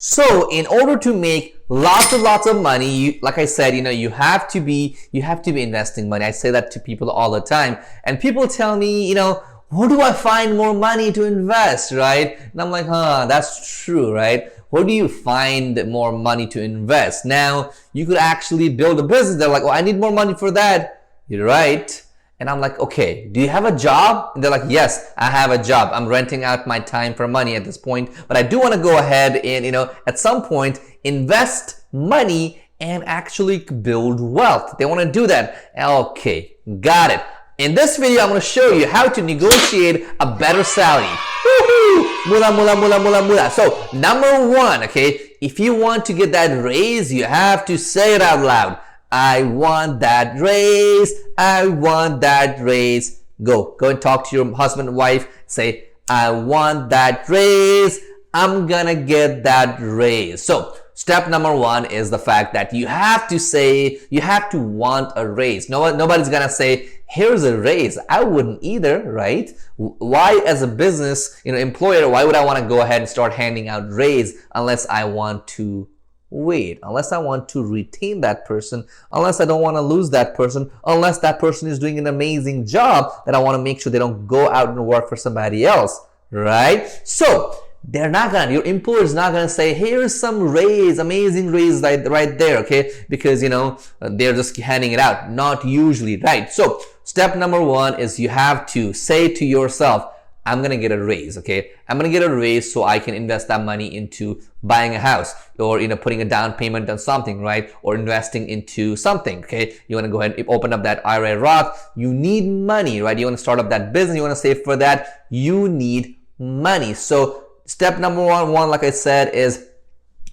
So in order to make lots of money, like I said, you have to be investing money. I say that to people all the time, and people tell me, where do I find more money to invest, right? And I'm like, that's true, right? Where do you find more money to invest? Now, you could actually build a business. They're like, oh, I need more money for that. You're right. And I'm like, okay, do you have a job? And they're like, yes, I have a job. I'm renting out my time for money at this point, but I do want to go ahead and, at some point invest money and actually build wealth. They want to do that. Okay, got it. In this video, I'm going to show you how to negotiate a better salary. Woohoo! Mula, mula, mula, mula, mula. So, number one, okay, if you want to get that raise, you have to say it out loud. I want that raise. I want that raise. Go and talk to your husband and wife. Say, I want that raise. I'm gonna get that raise. So step number one is the fact that you have to want a raise. Nobody's gonna say, here's a raise. I wouldn't either, right? Why, as a business, employer, why would I want to go ahead and start handing out raise unless I want to wait, unless I want to retain that person, unless I don't want to lose that person, unless that person is doing an amazing job that I want to make sure they don't go out and work for somebody else, right? So your employer is not gonna say, here's some raise, amazing raise right there, okay? Because they're just handing it out. Not usually, right? So step number one is you have to say to yourself, I'm gonna get a raise, okay? I'm gonna get a raise so I can invest that money into buying a house, or putting a down payment on something, right? Or investing into something, okay? You wanna go ahead and open up that IRA Roth. You need money, right? You wanna start up that business, you wanna save for that. You need money. So step number one, like I said, is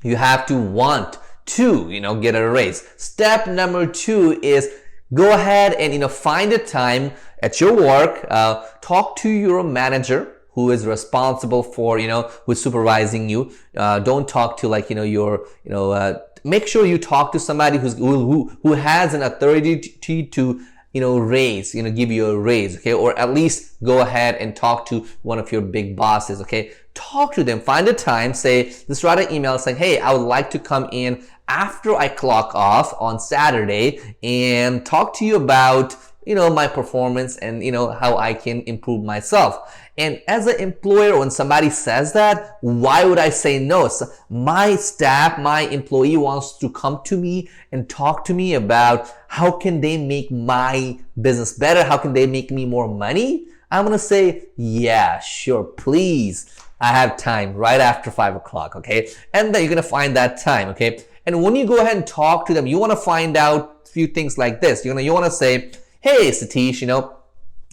you have to want to, get a raise. Step number two is go ahead and, find a time at your work, talk to your manager who is responsible for, who's supervising you. Don't talk to make sure you talk to somebody who has an authority to raise, give you a raise, okay? Or at least go ahead and talk to one of your big bosses, okay? Talk to them, find a time, just write an email saying, hey, I would like to come in after I clock off on Saturday and talk to you about, my performance and, how I can improve myself. And as an employer, when somebody says that, why would I say no? So my staff, my employee wants to come to me and talk to me about how can they make my business better? How can they make me more money? I'm going to say, yeah, sure, please. I have time right after 5 o'clock, okay? And then you're going to find that time, okay? And when you go ahead and talk to them, you want to find out a few things like this. You want to say, hey, Satish,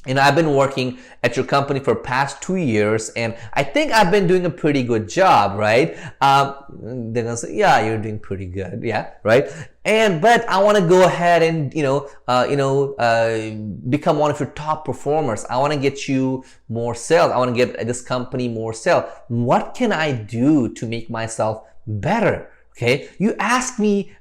I've been working at your company for past 2 years, and I think I've been doing a pretty good job, right? They're gonna say, yeah, you're doing pretty good, yeah, right? But I want to go ahead and become one of your top performers. I want to get you more sales. I want to get this company more sales. What can I do to make myself better? Okay, you ask me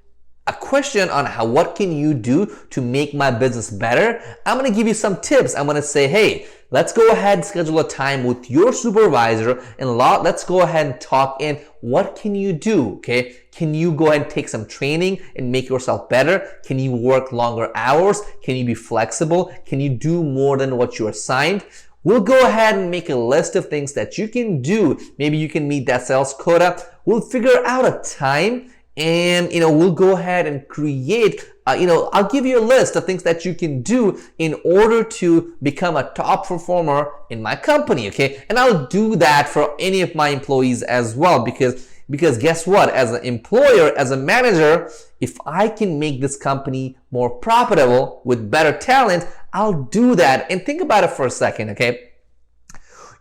a question on what can you do to make my business better. I'm going to give you some tips. I'm going to say, hey, let's go ahead and schedule a time with your supervisor and let's go ahead and talk in what can you do, okay? Can you go ahead and take some training and make yourself better? Can you work longer hours? Can you be flexible? Can you do more than what you're assigned? We'll go ahead and make a list of things that you can do. Maybe you can meet that sales quota. We'll figure out a time and, we'll go ahead and create, I'll give you a list of things that you can do in order to become a top performer in my company, okay? And I'll do that for any of my employees as well because guess what? As an employer, as a manager, if I can make this company more profitable with better talent, I'll do that. And think about it for a second, okay?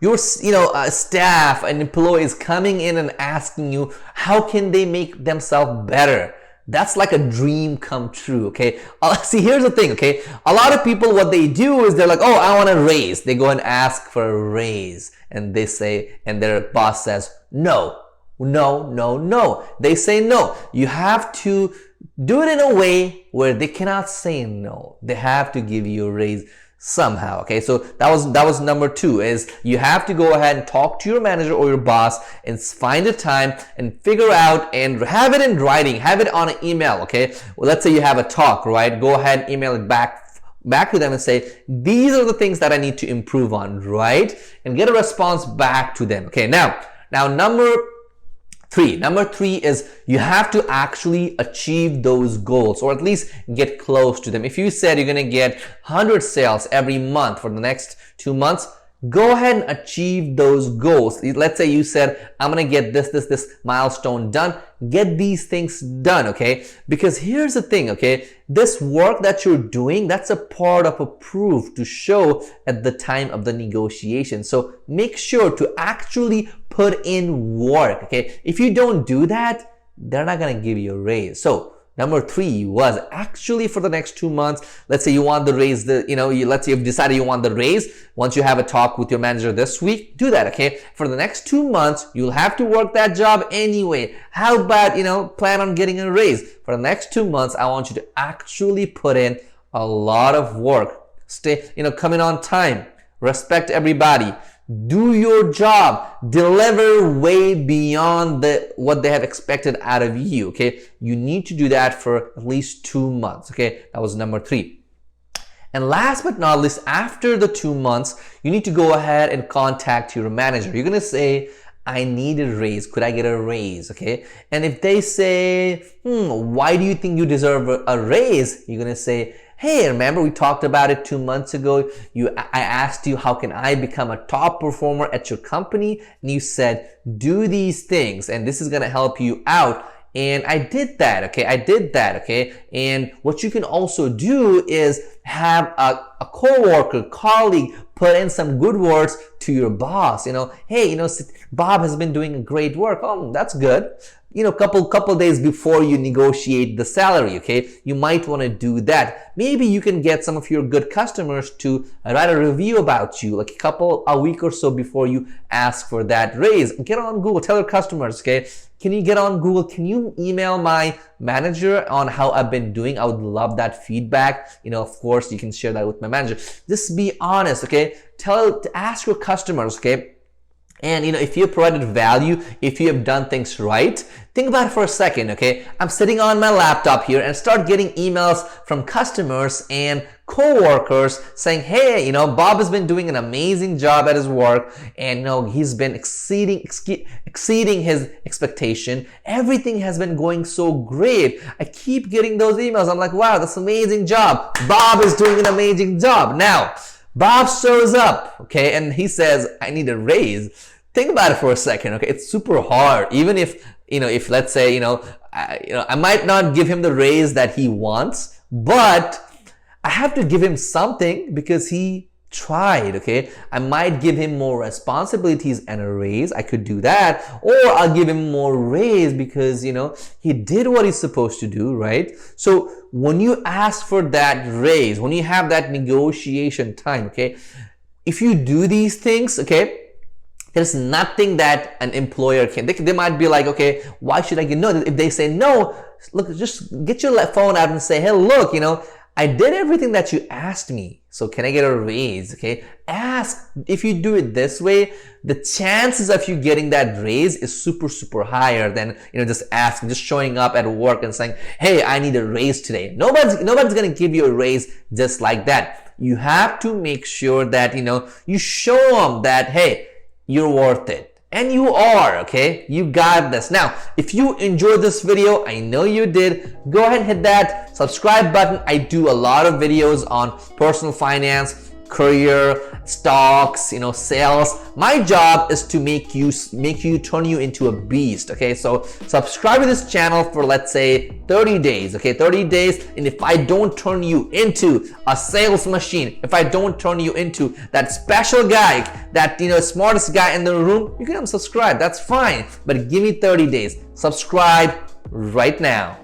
Your staff and employees coming in and asking you how can they make themselves better. That's like a dream come true, okay? See, here's the thing, okay? A lot of people, what they do is they're like, oh, I want a raise. They go and ask for a raise, and they say, and their boss says, no, no, no, no. They say no. You have to do it in a way where they cannot say no. They have to give you a raise. somehow. Okay, so that was number 2, is you have to go ahead and talk to your manager or your boss and find a time and figure out and have it in writing, have it on an email. Okay, well, let's say you have a talk, right? Go ahead and email it back to them and say, these are the things that I need to improve on, right? And get a response back to them. Okay, now number 3 is you have to actually achieve those goals, or at least get close to them. If you said you're going to get 100 sales every month for the next 2 months, go ahead and achieve those goals. Let's say you said, I'm going to get this milestone done. Get these things done, okay? Because here's the thing, okay? This work that you're doing, that's a part of a proof to show at the time of the negotiation. So make sure to actually put in work, okay? If you don't do that, they're not going to give you a raise. So number 3 was actually for the next 2 months. Let's say you want the raise, let's say you've decided you want the raise. Once you have a talk with your manager this week, do that, okay? For the next 2 months, you'll have to work that job anyway. How about, plan on getting a raise? For the next 2 months, I want you to actually put in a lot of work. Come in on time, respect everybody. Do your job, deliver way beyond what they have expected out of you, okay? You need to do that for at least 2 months, okay? That was number 3. And last but not least, after the 2 months, you need to go ahead and contact your manager. You're gonna say, I need a raise. Could I get a raise, okay? And if they say, why do you think you deserve a raise? You're gonna say, hey, remember we talked about it 2 months ago. I asked you, how can I become a top performer at your company? And you said, do these things, and this is gonna help you out. And I did that, okay? And what you can also do is have a coworker, colleague, put in some good words to your boss. Hey, Bob has been doing great work. Oh, that's good. Couple days before you negotiate the salary, okay? You might want to do that. Maybe you can get some of your good customers to write a review about you, like a week or so before you ask for that raise. Get on Google, tell your customers, okay? Can you get on Google? Can you email my manager on how I've been doing? I would love that feedback. Of course, you can share that with my manager. Just be honest, okay? Ask your customers, okay? And if you have provided value, if you have done things right, think about it for a second, okay? I'm sitting on my laptop here and start getting emails from customers and co-workers saying, hey, Bob has been doing an amazing job at his work, and he's been exceeding his expectation. Everything has been going so great. I keep getting those emails. I'm like, wow, that's an amazing job. Bob is doing an amazing job. Now, Bob shows up, okay, and he says, I need a raise. Think about it for a second, okay? It's super hard. Even if, if let's say, I might not give him the raise that he wants, but I have to give him something because he tried, okay? I might give him more responsibilities and a raise. I could do that. Or I'll give him more raise because, he did what he's supposed to do, right? So when you ask for that raise, when you have that negotiation time, okay? If you do these things, okay, there's nothing that an employer can. They might be like, okay, why should I get no? If they say no, look, just get your phone out and say, hey, look, I did everything that you asked me. So can I get a raise? Okay. Ask. If you do it this way, the chances of you getting that raise is super, super higher than, just asking, just showing up at work and saying, hey, I need a raise today. Nobody's going to give you a raise just like that. You have to make sure that, you show them that, hey, you're worth it. And you are, okay? You got this. Now, if you enjoyed this video, I know you did, go ahead and hit that subscribe button. I do a lot of videos on personal finance, career, stocks, sales. My job is to turn you into a beast, okay? So subscribe to this channel for, let's say, 30 days, okay? 30 days, and if I don't turn you into a sales machine, if I don't turn you into that special guy, that, smartest guy in the room, you can unsubscribe, that's fine. But give me 30 days. Subscribe right now.